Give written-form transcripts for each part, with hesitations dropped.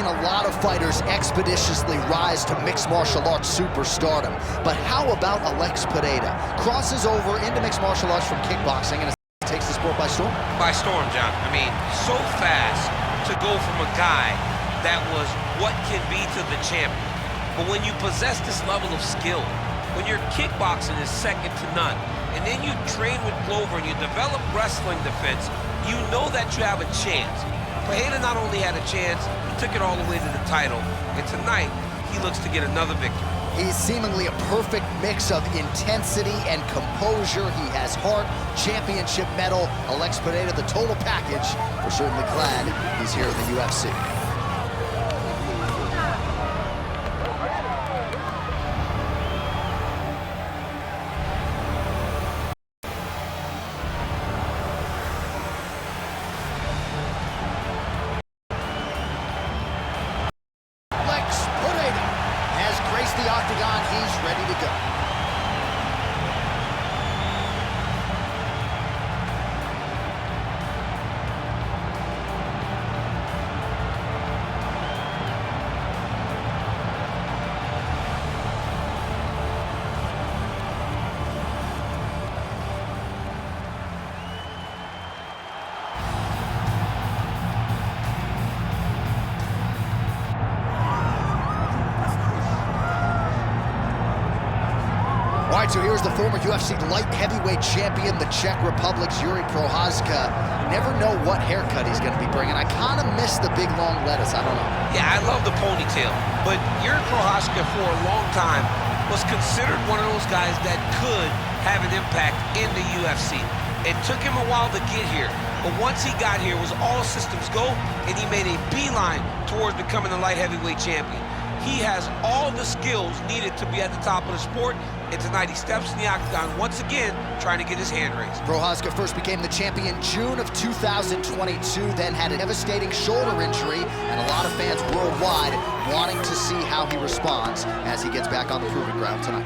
a lot of fighters expeditiously rise to mixed martial arts superstardom. But how about Alex Pereira? Crosses over into mixed martial arts from kickboxing and takes the sport by storm? By storm, John. I mean, so fast to go from a guy that was what can be to the champion. But when you possess this level of skill, when your kickboxing is second to none, and then you train with Glover and you develop wrestling defense, you know that you have a chance. Pereira not only had a chance, he took it all the way to the title, and tonight, he looks to get another victory. He's seemingly a perfect mix of intensity and composure. He has heart, championship medal. Alex Pereira, the total package. We're certainly glad he's here in the UFC. The octagon, he's ready to go. All right, so here's the former UFC light heavyweight champion, the Czech Republic's Yuri Prochazka. Never know what haircut he's going to be bringing. I kind of miss the big, long lettuce. I don't know. Yeah, I love the ponytail. But Yuri Prochazka, for a long time, was considered one of those guys that could have an impact in the UFC. It took him a while to get here. But once he got here, it was all systems go, and he made a beeline towards becoming the light heavyweight champion. He has all the skills needed to be at the top of the sport, and tonight he steps in the octagon once again, trying to get his hand raised. Prochazka first became the champion June of 2022, then had a devastating shoulder injury, and a lot of fans worldwide wanting to see how he responds as he gets back on the proving ground tonight.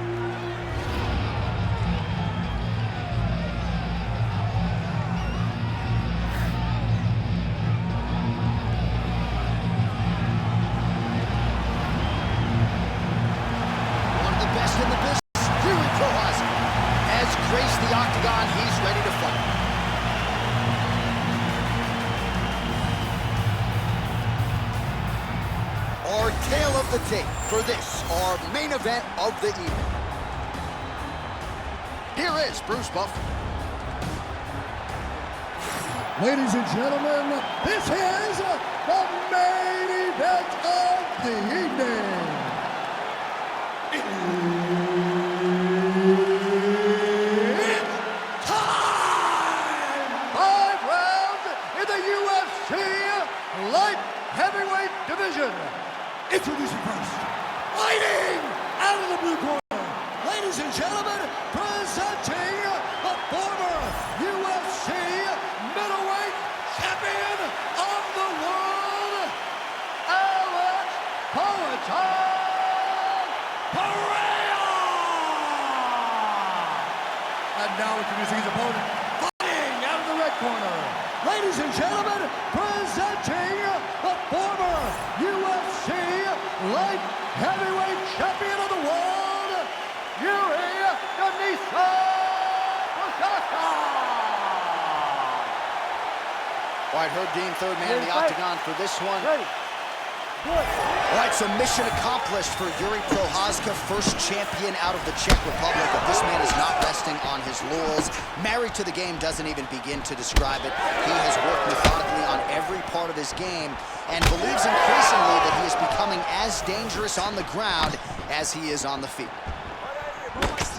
In the business, Yuri Prochazka has graced the octagon. He's ready to fight. Our tale of the tape for this, our main event of the evening. Here is Bruce Buffer. Ladies and gentlemen, this is the main event of the evening. It's time! 5 rounds in the UFC light heavyweight division. Introducing first, fighting out of the blue corner, ladies and gentlemen, presenting the former UFC middleweight champion of the world, Alex Pereira! And now introducing his opponent, fighting out of the red corner, ladies and gentlemen, presenting the former UFC light heavyweight champion of the world, Yuri Prochazka! All right, Herb Dean, third man in the octagon for this one. Ready. All right, so mission accomplished for Yuri Prochazka, first champion out of the Czech Republic. But this man is not resting on his laurels. Married to the game doesn't even begin to describe it. He has worked methodically on every part of his game and believes increasingly that he is becoming as dangerous on the ground as he is on the feet.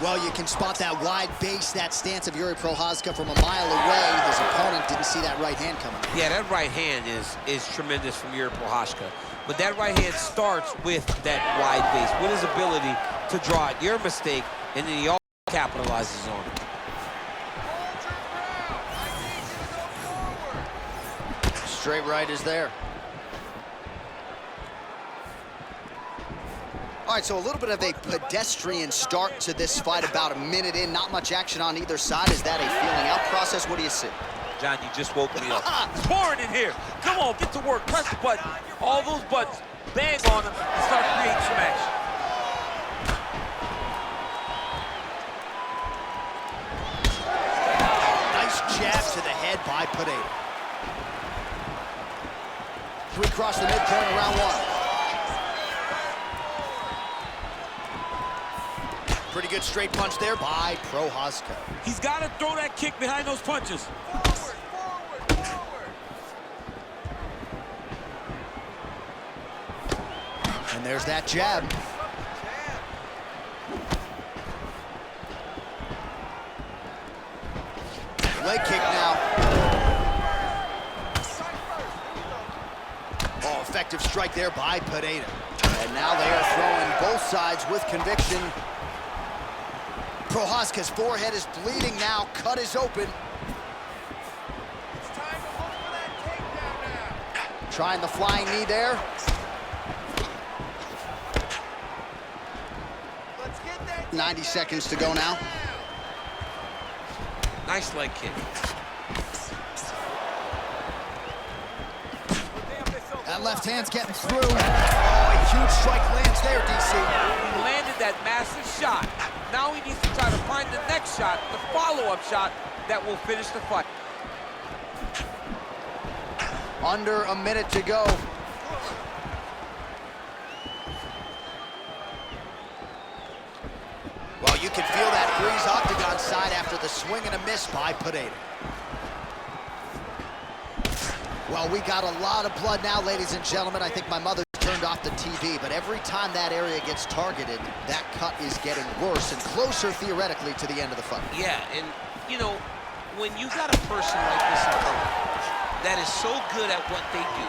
Well, you can spot that wide base, that stance of Yuri Prochazka from a mile away. His opponent didn't see that right hand coming. Yeah, that right hand is tremendous from Yuri Prochazka. But that right hand starts with that wide base, with his ability to draw it. Your mistake, and then he also capitalizes on it. Straight right is there. All right, so a little bit of a pedestrian start to this fight, about a minute in. Not much action on either side. Is that a feeling out process? What do you see? John, you just woke me up. It's pouring in here. Come on, get to work. Press the button. All those buttons. Bang on them and start creating some action. Nice jab to the head by Pereira. 3 across the midpoint of round 1. Pretty good straight punch there by Prochazka. He's got to throw that kick behind those punches. Forward, forward, forward. And there's that jab. Leg kick now. Oh, effective strike there by Pereira. And now they are throwing both sides with conviction. Prochazka's forehead is bleeding now. Cut is open. It's time to look for that takedown now. Trying the flying knee there. Let's get that 90 takedown. seconds to go now. Nice leg kick. That left hand's getting through. Oh, a huge strike lands there, DC. He landed that massive shot. Now he needs to try to find the next shot, the follow-up shot that will finish the fight. Under a minute to go. Well, you can feel that breeze octagon side after the swing and a miss by Pereira. Well, we got a lot of blood now, ladies and gentlemen. I think my mother turned off the TV, but every time that area gets targeted, that cut is getting worse and closer, theoretically, to the end of the fight. Yeah, and, you know, when you got a person like this in front of you that is so good at what they do,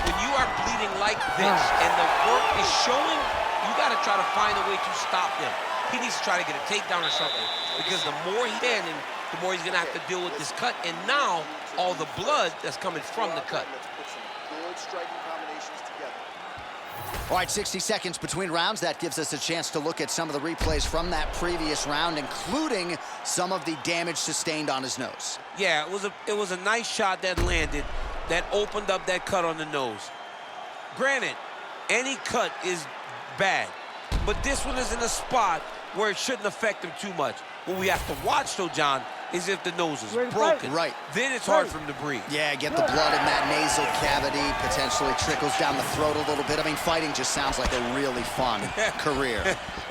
when you are bleeding like this and the work is showing, you got to try to find a way to stop them. He needs to try to get a takedown or something, because the more he's standing, the more he's going to have to deal with this cut, and now all the blood that's coming from the cut. Let's put some good striking combinations together. All right, 60 seconds between rounds. That gives us a chance to look at some of the replays from that previous round, including some of the damage sustained on his nose. Yeah, it was a nice shot that landed, that opened up that cut on the nose. Granted, any cut is bad, but this one is in a spot where it shouldn't affect him too much. What we have to watch, though, John, is if the nose is broken. Right. Then it's hard for him to breathe. Yeah, get the blood in that nasal cavity, potentially trickles down the throat a little bit. I mean, fighting just sounds like a really fun career.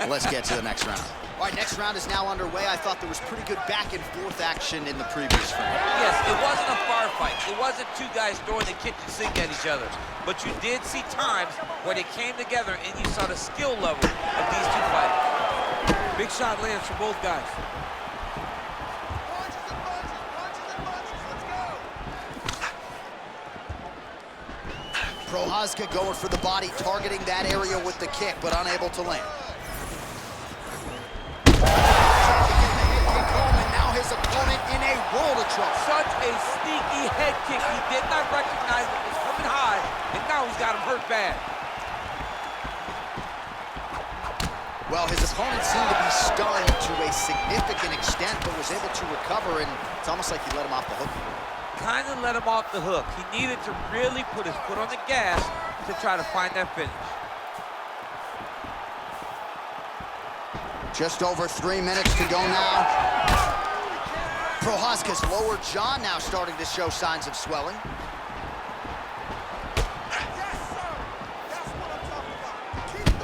Let's get to the next round. All right, next round is now underway. I thought there was pretty good back and forth action in the previous round. Yes, it wasn't a bar fight. It wasn't two guys throwing the kitchen sink at each other. But you did see times where they came together and you saw the skill level of these two fighters. Big shot lands for both guys. Punches and punches, punches and punches. Let's go. Prochazka going for the body, targeting that area with the kick, but unable to land. And now his opponent in a world of trouble. Such a sneaky head kick. He did not recognize it was coming high, and now he's got him hurt bad. Well, his opponent seemed to be stunned to a significant extent, but was able to recover, and it's almost like he let him off the hook. Kind of let him off the hook. He needed to really put his foot on the gas to try to find that finish. Just over 3 minutes to go now. Prochazka's lower jaw now starting to show signs of swelling.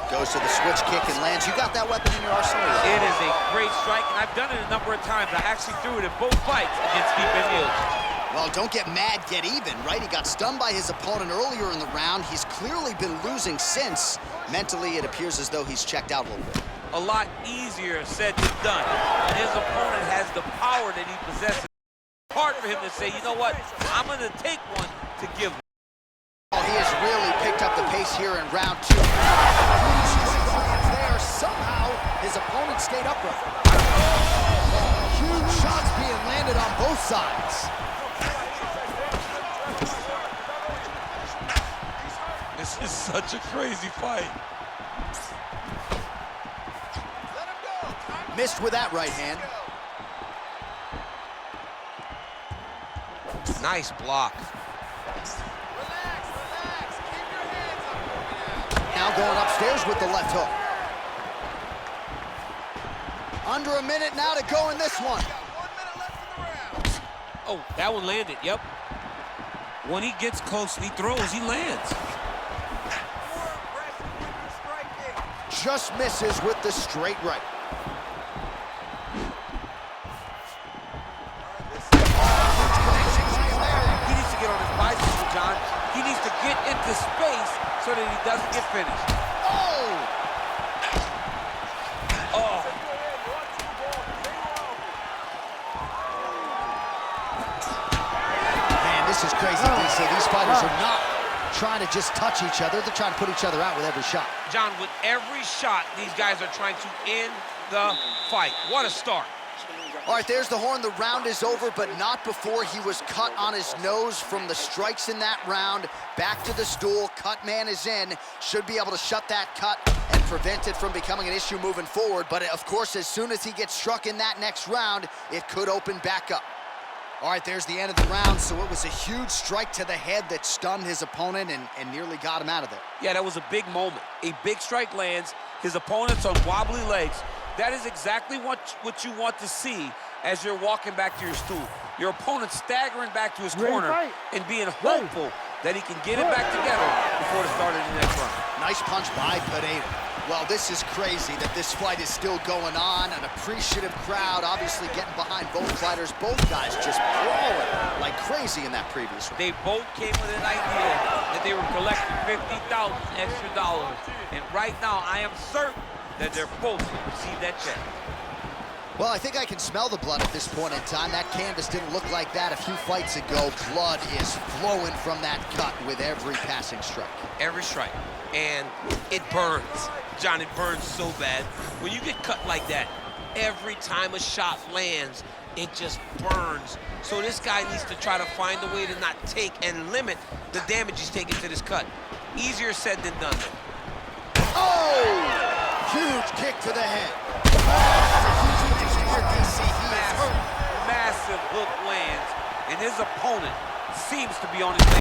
Goes to the switch kick and lands. You got that weapon in your arsenal. It is a great strike, and I've done it a number of times. I actually threw it in both fights against Deep Miocic. Well, don't get mad, get even, right? He got stunned by his opponent earlier in the round. He's clearly been losing since. Mentally, it appears as though he's checked out a little bit. A lot easier said than done. And his opponent has the power that he possesses. It's hard for him to say, you know what, I'm going to take one to give one. Oh, he has really picked up the pace here in round 2. Huge strike lands there. Somehow, his opponent stayed upright. Huge shots being landed on both sides. This is such a crazy fight. Missed with that right hand. Nice block. Relax, relax. Keep your hands up moving out. Now going upstairs with the left hook. Under a minute now to go in this one. Got 1 minute left in the round. Oh, that one landed, yep. When he gets close and he throws, he lands. More aggressive with your striking. Just misses with the straight right. He needs to get on his bicycle, John. He needs to get into space so that he doesn't get finished. Oh! Oh, Man, this is crazy, DC. These fighters are not trying to just touch each other. They're trying to put each other out with every shot. John, with every shot, these guys are trying to end the fight. What a start. All right, there's the horn. The round is over, but not before he was cut on his nose from the strikes in that round. Back to the stool. Cut man is in. Should be able to shut that cut and prevent it from becoming an issue moving forward. But, of course, as soon as he gets struck in that next round, it could open back up. All right, there's the end of the round. So it was a huge strike to the head that stunned his opponent and nearly got him out of there. yeah, that was a big moment. A big strike lands. His opponent's on wobbly legs. That is exactly what you want to see as you're walking back to your stool. Your opponent staggering back to his corner and being hopeful that he can get it back together before the start of the next round. Nice punch by Pereira. Well, this is crazy that this fight is still going on. An appreciative crowd obviously getting behind both fighters. Both guys just brawling like crazy in that previous round. They both came with an idea that they were collecting $50,000 extra dollars. And right now, I am certain that they're both going to receive that check. Well, I think I can smell the blood at this point in time. That canvas didn't look like that a few fights ago. Blood is flowing from that cut with every passing strike. Every strike. And it burns. John, it burns so bad. When you get cut like that, every time a shot lands, it just burns. So this guy needs to try to find a way to not take and limit the damage he's taking to this cut. Easier said than done. Oh! Huge kick to the head. That's a huge condition here, DC. He is hurt. Massive hook lands, and his opponent seems to be on his way.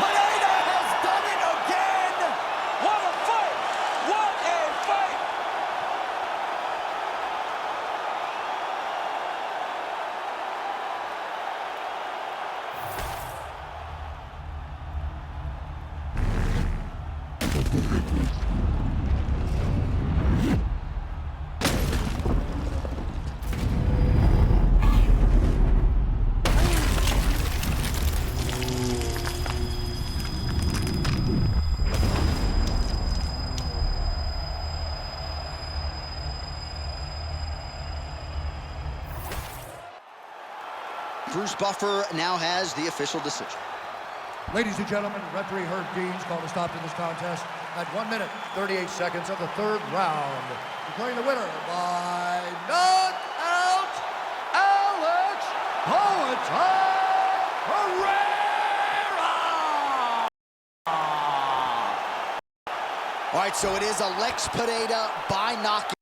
Pereira has done it again. What a fight! What a fight! Bruce Buffer now has the official decision. Ladies and gentlemen, referee Herb Dean's called a stop to this contest at 1 minute, 38 seconds of the third round. Declaring the winner by knockout, Alex Pereira! All right, so it is Alex Pereira by knockout.